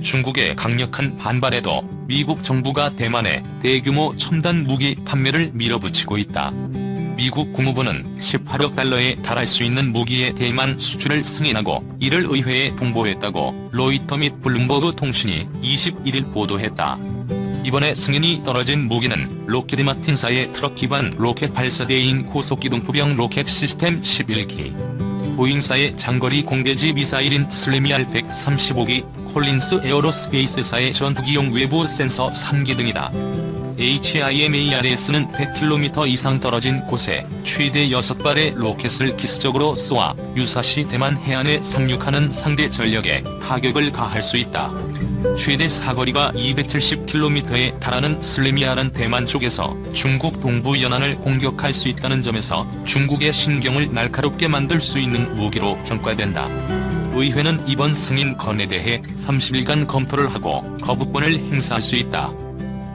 중국의 강력한 반발에도 미국 정부가 대만에 대규모 첨단 무기 판매를 밀어붙이고 있다. 미국 국무부는 18억 달러에 달할 수 있는 무기의 대만 수출을 승인하고 이를 의회에 통보했다고 로이터 및 블룸버그 통신이 21일 보도했다. 이번에 승인이 떨어진 무기는 록히드 마틴사의 트럭 기반 로켓 발사대인 고속기동포병 로켓 시스템 11기, 보잉사의 장거리 공대지 미사일인 슬래미알 135기, 콜린스 에어로스페이스사의 전투기용 외부 센서 3기 등이다. HIMARS는 100km 이상 떨어진 곳에 최대 6발의 로켓을 기습적으로 쏘아 유사시 대만 해안에 상륙하는 상대 전력에 타격을 가할 수 있다. 최대 사거리가 270km에 달하는 슬래미알은 대만 쪽에서 중국 동부 연안을 공격할 수 있다는 점에서 중국의 신경을 날카롭게 만들 수 있는 무기로 평가된다. 의회는 이번 승인 건에 대해 30일간 검토를 하고 거부권을 행사할 수 있다.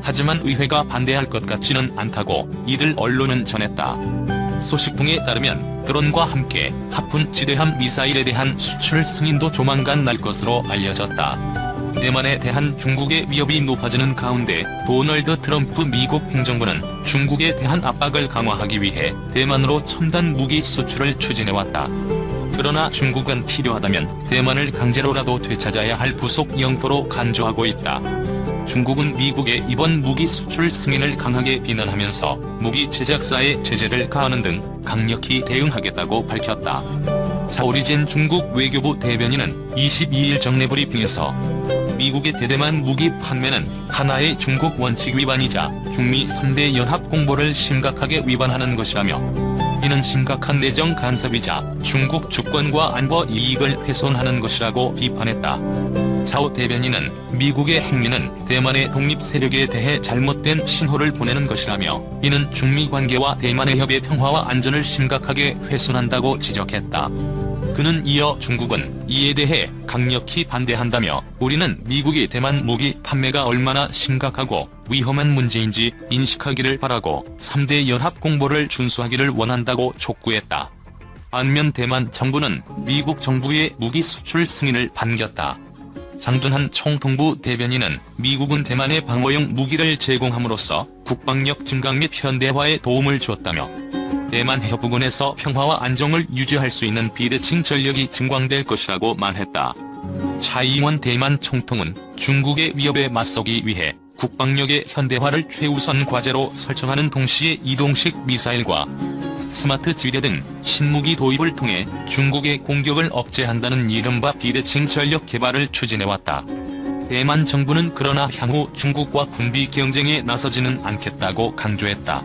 하지만 의회가 반대할 것 같지는 않다고 이들 언론은 전했다. 소식통에 따르면 드론과 함께 하푼 지대함 미사일에 대한 수출 승인도 조만간 날 것으로 알려졌다. 대만에 대한 중국의 위협이 높아지는 가운데 도널드 트럼프 미국 행정부는 중국에 대한 압박을 강화하기 위해 대만으로 첨단 무기 수출을 추진해왔다. 그러나 중국은 필요하다면 대만을 강제로라도 되찾아야 할 부속 영토로 간주하고 있다. 중국은 미국의 이번 무기 수출 승인을 강하게 비난하면서 무기 제작사에 제재를 가하는 등 강력히 대응하겠다고 밝혔다. 자오리젠 중국 외교부 대변인은 22일 정례 브리핑에서 미국의 대대만 무기 판매는 하나의 중국 원칙 위반이자 중미 3대 연합 공보를 심각하게 위반하는 것이라며 이는 심각한 내정 간섭이자 중국 주권과 안보 이익을 훼손하는 것이라고 비판했다. 자오 대변인은 미국의 행위는 대만의 독립 세력에 대해 잘못된 신호를 보내는 것이라며 이는 중미 관계와 대만의 협의 평화와 안전을 심각하게 훼손한다고 지적했다. 그는 이어 중국은 이에 대해 강력히 반대한다며 우리는 미국이 대만 무기 판매가 얼마나 심각하고 위험한 문제인지 인식하기를 바라고 3대 연합 공보를 준수하기를 원한다고 촉구했다. 반면 대만 정부는 미국 정부의 무기 수출 승인을 반겼다. 장둔한 총통부 대변인은 미국은 대만에 방어용 무기를 제공함으로써 국방력 증강 및 현대화에 도움을 주었다며 대만 해협 부근에서 평화와 안정을 유지할 수 있는 비대칭 전력이 증강될 것이라고 말했다. 차이잉원 대만 총통은 중국의 위협에 맞서기 위해 국방력의 현대화를 최우선 과제로 설정하는 동시에 이동식 미사일과 스마트 지뢰 등 신무기 도입을 통해 중국의 공격을 억제한다는 이른바 비대칭 전력 개발을 추진해왔다. 대만 정부는 그러나 향후 중국과 군비 경쟁에 나서지는 않겠다고 강조했다.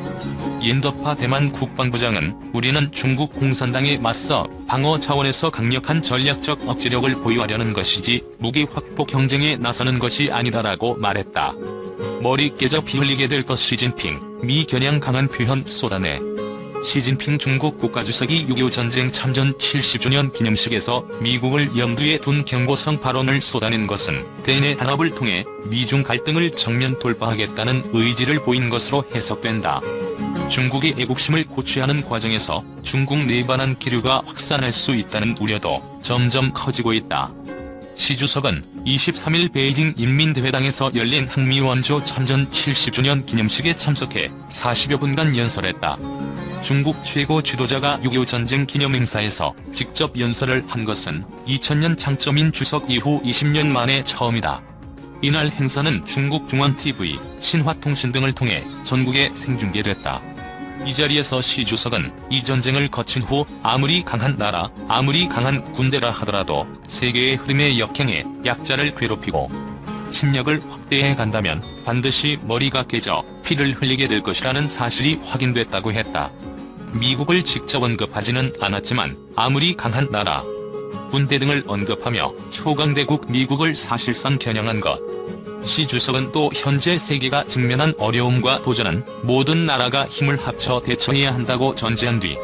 옌더파 대만 국방부장은 우리는 중국 공산당에 맞서 방어 차원에서 강력한 전략적 억제력을 보유하려는 것이지 무기 확보 경쟁에 나서는 것이 아니다라고 말했다. 머리 깨져 피 흘리게 될 것 시진핑, 미 겨냥 강한 표현 쏟아내. 시진핑 중국 국가주석이 6.25 전쟁 참전 70주년 기념식에서 미국을 염두에 둔 경고성 발언을 쏟아낸 것은 대내 단합을 통해 미중 갈등을 정면 돌파하겠다는 의지를 보인 것으로 해석된다. 중국이 애국심을 고취하는 과정에서 중국 내반한 기류가 확산할 수 있다는 우려도 점점 커지고 있다. 시 주석은 23일 베이징 인민대회당에서 열린 항미원조 참전 70주년 기념식에 참석해 40여 분간 연설했다. 중국 최고 지도자가 6.25 전쟁 기념행사에서 직접 연설을 한 것은 2000년 창점인 주석 이후 20년 만에 처음이다. 이날 행사는 중국 중앙TV, 신화통신 등을 통해 전국에 생중계됐다. 이 자리에서 시 주석은 이 전쟁을 거친 후 아무리 강한 나라, 아무리 강한 군대라 하더라도 세계의 흐름에 역행해 약자를 괴롭히고 침략을 확대해 간다면 반드시 머리가 깨져 피를 흘리게 될 것이라는 사실이 확인됐다고 했다. 미국을 직접 언급하지는 않았지만 아무리 강한 나라, 군대 등을 언급하며 초강대국 미국을 사실상 겨냥한 것. 시 주석은 또 현재 세계가 직면한 어려움과 도전은 모든 나라가 힘을 합쳐 대처해야 한다고 전제한 뒤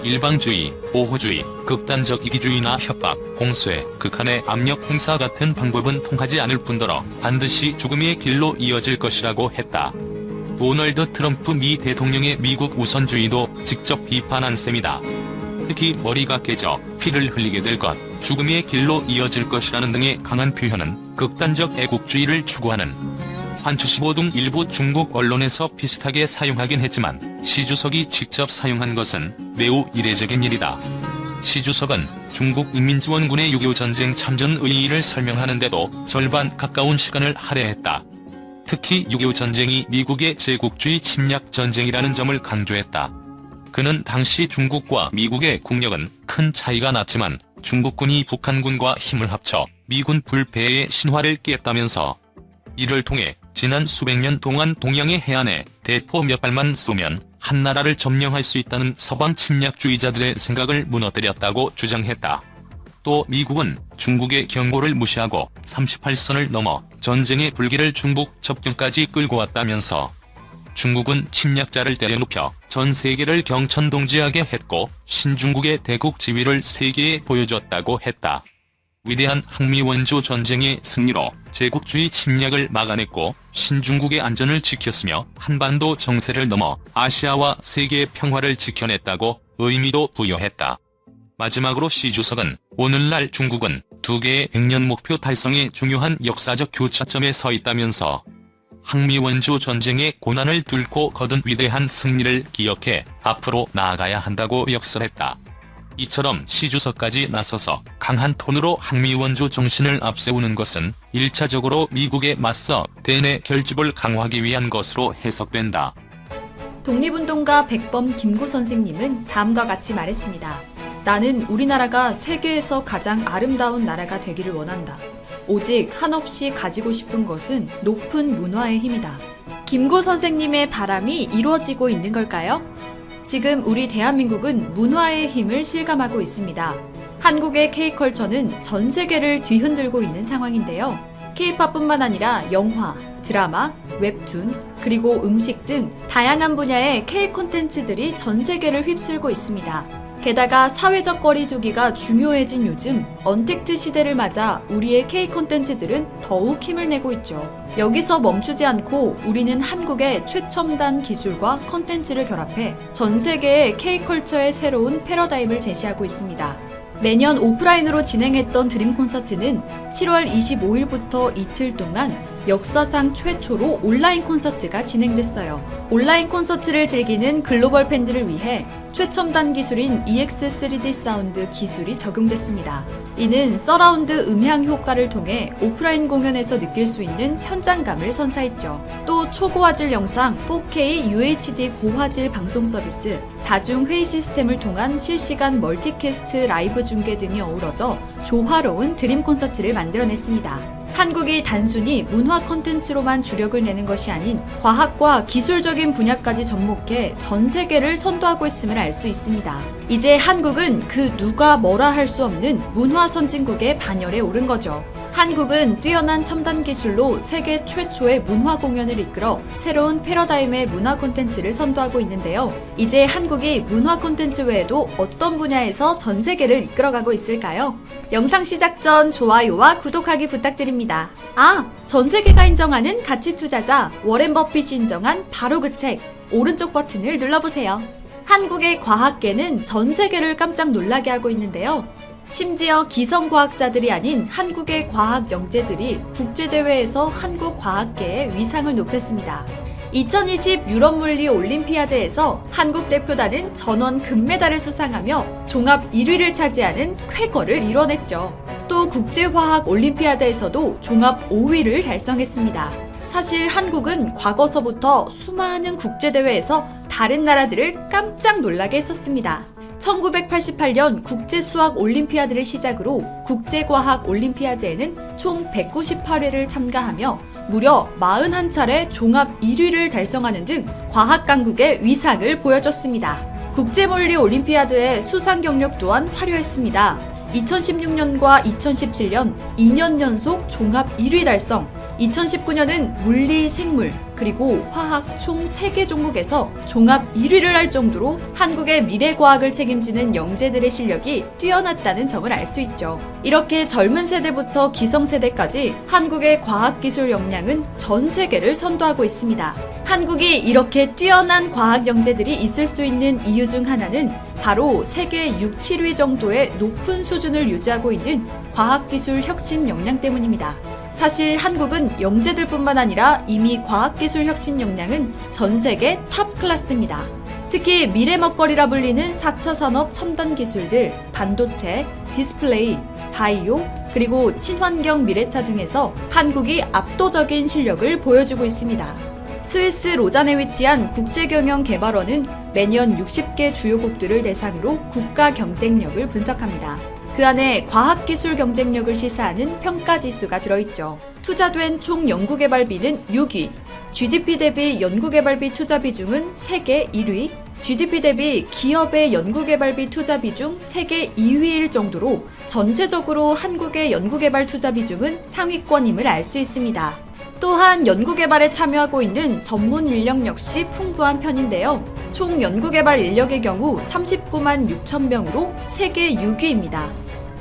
일방주의, 보호주의, 극단적 이기주의나 협박, 공수해, 극한의 압력 행사 같은 방법은 통하지 않을 뿐더러 반드시 죽음의 길로 이어질 것이라고 했다. 도널드 트럼프 미 대통령의 미국 우선주의도 직접 비판한 셈이다. 특히 머리가 깨져 피를 흘리게 될 것. 죽음의 길로 이어질 것이라는 등의 강한 표현은 극단적 애국주의를 추구하는 환추시보 등 일부 중국 언론에서 비슷하게 사용하긴 했지만 시 주석이 직접 사용한 것은 매우 이례적인 일이다. 시 주석은 중국 인민지원군의 6.25 전쟁 참전 의의를 설명하는데도 절반 가까운 시간을 할애했다. 특히 6.25 전쟁이 미국의 제국주의 침략 전쟁이라는 점을 강조했다. 그는 당시 중국과 미국의 국력은 큰 차이가 났지만 중국군이 북한군과 힘을 합쳐 미군 불패의 신화를 깼다면서 이를 통해 지난 수백 년 동안 동양의 해안에 대포 몇 발만 쏘면 한 나라를 점령할 수 있다는 서방 침략주의자들의 생각을 무너뜨렸다고 주장했다. 또 미국은 중국의 경고를 무시하고 38선을 넘어 전쟁의 불길을 중국 접경까지 끌고 왔다면서 중국은 침략자를 때려눕혀 전 세계를 경천동지하게 했고 신중국의 대국 지위를 세계에 보여줬다고 했다. 위대한 항미원조 전쟁의 승리로 제국주의 침략을 막아냈고 신중국의 안전을 지켰으며 한반도 정세를 넘어 아시아와 세계의 평화를 지켜냈다고 의미도 부여했다. 마지막으로 시 주석은 오늘날 중국은 두 개의 100년 목표 달성의 중요한 역사적 교차점에 서 있다면서 항미원조 전쟁의 고난을 뚫고 거둔 위대한 승리를 기억해 앞으로 나아가야 한다고 역설했다. 이처럼 시 주석까지 나서서 강한 톤으로 항미원조 정신을 앞세우는 것은 1차적으로 미국에 맞서 대내 결집을 강화하기 위한 것으로 해석된다. 독립운동가 백범 김구 선생님은 다음과 같이 말했습니다. 나는 우리나라가 세계에서 가장 아름다운 나라가 되기를 원한다. 오직 한없이 가지고 싶은 것은 높은 문화의 힘이다. 김구 선생님의 바람이 이루어지고 있는 걸까요? 지금 우리 대한민국은 문화의 힘을 실감하고 있습니다. 한국의 K컬처는 전 세계를 뒤흔들고 있는 상황인데요. K-팝뿐만 아니라 영화, 드라마, 웹툰, 그리고 음식 등 다양한 분야의 K 콘텐츠들이 전 세계를 휩쓸고 있습니다. 게다가 사회적 거리두기가 중요해진 요즘 언택트 시대를 맞아 우리의 K 콘텐츠들은 더욱 힘을 내고 있죠. 여기서 멈추지 않고 우리는 한국의 최첨단 기술과 콘텐츠를 결합해 전 세계의 K컬처의 새로운 패러다임을 제시하고 있습니다. 매년 오프라인으로 진행했던 드림 콘서트는 7월 25일부터 이틀 동안 역사상 최초로 온라인 콘서트가 진행됐어요. 온라인 콘서트를 즐기는 글로벌 팬들을 위해 최첨단 기술인 EX3D 사운드 기술이 적용됐습니다. 이는 서라운드 음향 효과를 통해 오프라인 공연에서 느낄 수 있는 현장감을 선사했죠. 또 초고화질 영상 4K UHD 고화질 방송 서비스, 다중 회의 시스템을 통한 실시간 멀티캐스트 라이브 중계 등이 어우러져 조화로운 드림 콘서트를 만들어냈습니다. 한국이 단순히 문화 콘텐츠로만 주력을 내는 것이 아닌 과학과 기술적인 분야까지 접목해 전 세계를 선도하고 있음을 알 수 있습니다. 이제 한국은 그 누가 뭐라 할 수 없는 문화 선진국의 반열에 오른 거죠. 한국은 뛰어난 첨단 기술로 세계 최초의 문화 공연을 이끌어 새로운 패러다임의 문화 콘텐츠를 선도하고 있는데요. 이제 한국이 문화 콘텐츠 외에도 어떤 분야에서 전 세계를 이끌어가고 있을까요? 영상 시작 전 좋아요와 구독하기 부탁드립니다. 전 세계가 인정하는 가치 투자자 워렌 버핏이 인정한 바로 그 책 오른쪽 버튼을 눌러보세요. 한국의 과학계는 전 세계를 깜짝 놀라게 하고 있는데요. 심지어 기성과학자들이 아닌 한국의 과학 영재들이 국제대회에서 한국 과학계의 위상을 높였습니다. 2020 유럽물리 올림피아드에서 한국 대표단은 전원 금메달을 수상하며 종합 1위를 차지하는 쾌거를 이뤄냈죠. 또 국제화학 올림피아드에서도 종합 5위를 달성했습니다. 사실 한국은 과거서부터 수많은 국제대회에서 다른 나라들을 깜짝 놀라게 했었습니다. 1988년 국제수학 올림피아드를 시작으로 국제과학 올림피아드에는 총 198회를 참가하며 무려 41차례 종합 1위를 달성하는 등 과학 강국의 위상을 보여줬습니다. 국제물리 올림피아드의 수상 경력 또한 화려했습니다. 2016년과 2017년 2년 연속 종합 1위 달성, 2019년은 물리, 생물, 그리고 화학 총 3개 종목에서 종합 1위를 할 정도로 한국의 미래과학을 책임지는 영재들의 실력이 뛰어났다는 점을 알 수 있죠. 이렇게 젊은 세대부터 기성세대까지 한국의 과학기술 역량은 전 세계를 선도하고 있습니다. 한국이 이렇게 뛰어난 과학 영재들이 있을 수 있는 이유 중 하나는 바로 세계 6, 7위 정도의 높은 수준을 유지하고 있는 과학기술 혁신 역량 때문입니다. 사실 한국은 영재들뿐만 아니라 이미 과학기술 혁신 역량은 전 세계 탑 클래스입니다. 특히 미래 먹거리라 불리는 4차 산업 첨단 기술들, 반도체, 디스플레이, 바이오, 그리고 친환경 미래차 등에서 한국이 압도적인 실력을 보여주고 있습니다. 스위스 로잔에 위치한 국제경영개발원은 매년 60개 주요국들을 대상으로 국가 경쟁력을 분석합니다. 그 안에 과학기술 경쟁력을 시사하는 평가지수가 들어있죠. 투자된 총 연구개발비는 6위, GDP 대비 연구개발비 투자 비중은 세계 1위, GDP 대비 기업의 연구개발비 투자 비중 세계 2위일 정도로 전체적으로 한국의 연구개발 투자 비중은 상위권임을 알 수 있습니다. 또한 연구개발에 참여하고 있는 전문 인력 역시 풍부한 편인데요. 총 연구개발 인력의 경우 39만 6천 명으로 세계 6위입니다.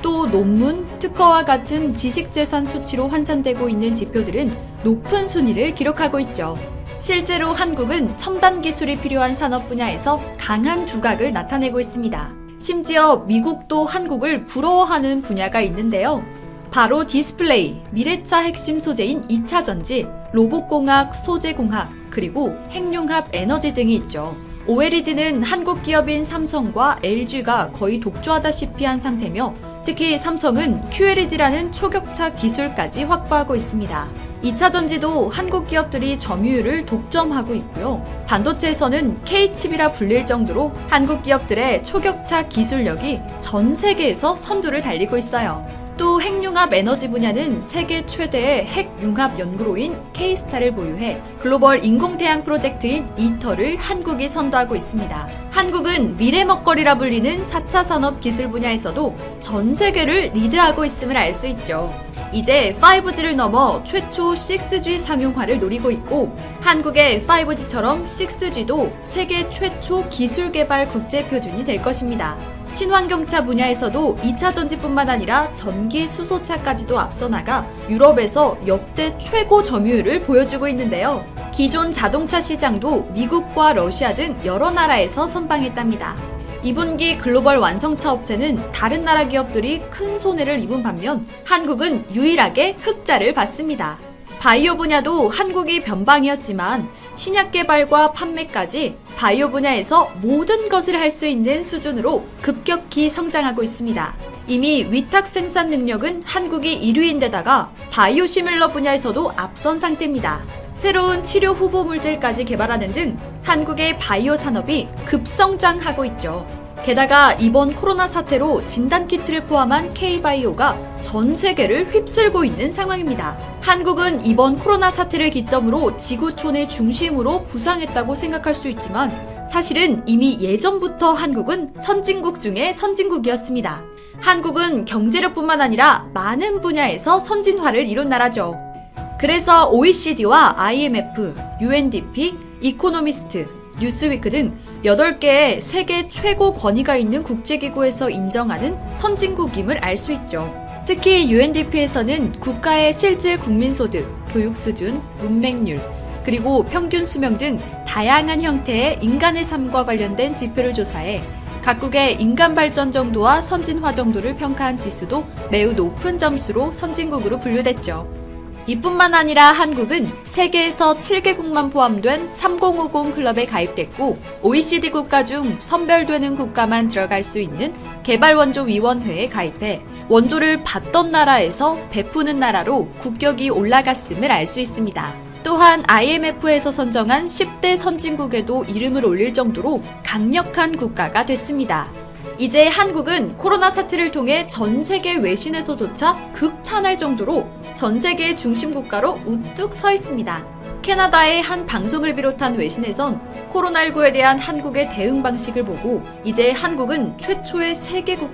또 논문, 특허와 같은 지식재산 수치로 환산되고 있는 지표들은 높은 순위를 기록하고 있죠. 실제로 한국은 첨단 기술이 필요한 산업 분야에서 강한 두각을 나타내고 있습니다. 심지어 미국도 한국을 부러워하는 분야가 있는데요. 바로 디스플레이, 미래차 핵심 소재인 2차 전지, 로봇공학, 소재공학, 그리고 핵융합 에너지 등이 있죠. OLED는 한국 기업인 삼성과 LG가 거의 독주하다시피 한 상태며 특히 삼성은 QLED라는 초격차 기술까지 확보하고 있습니다. 2차 전지도 한국 기업들이 점유율을 독점하고 있고요. 반도체에서는 K칩이라 불릴 정도로 한국 기업들의 초격차 기술력이 전 세계에서 선두를 달리고 있어요. 또 핵융합 에너지 분야는 세계 최대의 핵융합 연구로인 K스타를 보유해 글로벌 인공태양 프로젝트인 이터를 한국이 선도하고 있습니다. 한국은 미래 먹거리라 불리는 4차 산업 기술 분야에서도 전 세계를 리드하고 있음을 알 수 있죠. 이제 5G를 넘어 최초 6G 상용화를 노리고 있고 한국의 5G처럼 6G도 세계 최초 기술 개발 국제 표준이 될 것입니다. 친환경차 분야에서도 2차 전지뿐만 아니라 전기 수소차까지도 앞서 나가 유럽에서 역대 최고 점유율을 보여주고 있는데요. 기존 자동차 시장도 미국과 러시아 등 여러 나라에서 선방했답니다. 2분기 글로벌 완성차 업체는 다른 나라 기업들이 큰 손해를 입은 반면 한국은 유일하게 흑자를 봤습니다. 바이오 분야도 한국이 변방이었지만 신약 개발과 판매까지 바이오 분야에서 모든 것을 할 수 있는 수준으로 급격히 성장하고 있습니다. 이미 위탁 생산 능력은 한국이 1위인데다가 바이오 시밀러 분야에서도 앞선 상태입니다. 새로운 치료 후보 물질까지 개발하는 등 한국의 바이오 산업이 급성장하고 있죠. 게다가 이번 코로나 사태로 진단키트를 포함한 K바이오가 전 세계를 휩쓸고 있는 상황입니다. 한국은 이번 코로나 사태를 기점으로 지구촌의 중심으로 부상했다고 생각할 수 있지만 사실은 이미 예전부터 한국은 선진국 중에 선진국이었습니다. 한국은 경제력뿐만 아니라 많은 분야에서 선진화를 이룬 나라죠. 그래서 OECD와 IMF, UNDP, 이코노미스트, 뉴스위크 등 8개의 세계 최고 권위가 있는 국제기구에서 인정하는 선진국임을 알 수 있죠. 특히 UNDP에서는 국가의 실질 국민소득, 교육 수준, 문맹률, 그리고 평균 수명 등 다양한 형태의 인간의 삶과 관련된 지표를 조사해 각국의 인간 발전 정도와 선진화 정도를 평가한 지수도 매우 높은 점수로 선진국으로 분류됐죠. 이뿐만 아니라 한국은 세계에서 7개국만 포함된 3050 클럽에 가입됐고 OECD 국가 중 선별되는 국가만 들어갈 수 있는 개발원조위원회에 가입해 원조를 받던 나라에서 베푸는 나라로 국격이 올라갔음을 알 수 있습니다. 또한 IMF에서 선정한 10대 선진국에도 이름을 올릴 정도로 강력한 국가가 됐습니다. 이제 한국은 코로나 사태를 통해 전 세계 외신에서조차 극찬할 정도로 전 세계의 중심 국가로 우뚝 서 있습니다. 캐나다의 한 방송을 비롯한 외신에선 코로나19에 대한 한국의 대응 방식을 보고 이제 한국은 최초의 세계 국가